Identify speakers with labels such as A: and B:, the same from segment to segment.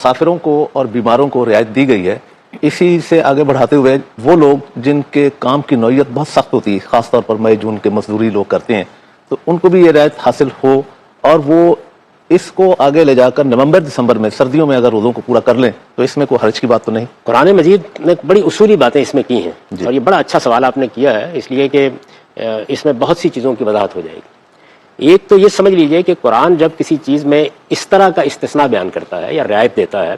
A: مسافروں کو اور بیماروں کو رعایت دی گئی ہے. اسی سے آگے بڑھاتے ہوئے وہ لوگ جن کے کام کی نوعیت بہت سخت ہوتی ہے، خاص طور پر مئی جون کے مزدوری لوگ کرتے ہیں، تو ان کو بھی یہ رعایت حاصل ہو اور وہ اس کو آگے لے جا کر نومبر دسمبر میں سردیوں میں اگر روزوں کو پورا کر لیں تو اس میں کوئی حرج کی بات تو نہیں.
B: قرآن مجید نے بڑی اصولی باتیں اس میں کی ہیں اور یہ بڑا اچھا سوال آپ نے کیا ہے، اس لیے کہ اس میں بہت سی چیزوں کی وضاحت ہو جائے گی. ایک تو یہ سمجھ لیجئے کہ قرآن جب کسی چیز میں اس طرح کا استثناء بیان کرتا ہے یا رعایت دیتا ہے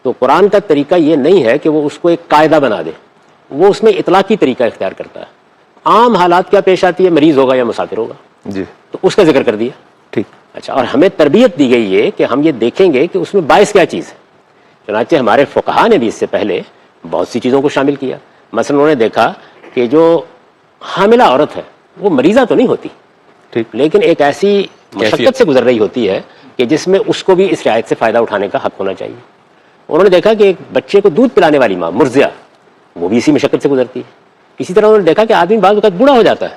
B: تو قرآن کا طریقہ یہ نہیں ہے کہ وہ اس کو ایک قاعدہ بنا دے، وہ اس میں اطلاقی طریقہ اختیار کرتا ہے. عام حالات کیا پیش آتی ہے، مریض ہوگا یا مسافر ہوگا
A: جی
B: تو اس کا ذکر کر دیا.
A: ٹھیک.
B: اچھا، اور ہمیں تربیت دی گئی ہے کہ ہم یہ دیکھیں گے کہ اس میں باعث کیا چیز ہے. چنانچہ ہمارے فقہا نے بھی اس سے پہلے بہت سی چیزوں کو شامل کیا. مثلا انہوں نے دیکھا کہ جو حاملہ عورت ہے وہ مریضہ تو نہیں ہوتی،
A: ٹھیک،
B: لیکن ایک ایسی مشقت سے گزر رہی ہوتی ہے کہ جس میں اس کو بھی اس رعایت سے فائدہ اٹھانے کا حق ہونا چاہیے. انہوں نے دیکھا کہ ایک بچے کو دودھ پلانے والی ماں مرضعہ وہ بھی اسی مشقت سے گزرتی ہے. اسی طرح انہوں نے دیکھا کہ آدمی بعض اوقات بوڑھا ہو جاتا ہے،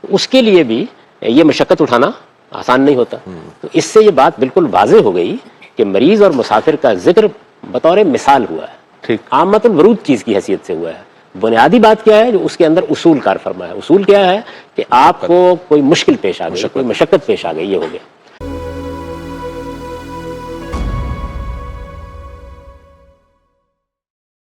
B: اس کے لیے بھی یہ مشقت اٹھانا آسان نہیں ہوتا. تو اس سے یہ بات بالکل واضح ہو گئی کہ مریض اور مسافر کا ذکر بطور مثال ہوا ہے،
A: ٹھیک،
B: عامۃ الورود چیز کی حیثیت سے ہوا ہے. بنیادی بات کیا ہے جو اس کے اندر اصول کار فرما ہے. اصول کیا ہے کہ آپ کو کوئی مشکل پیش آ گئی، کوئی مشقت پیش آ گئی، یہ ہو گیا.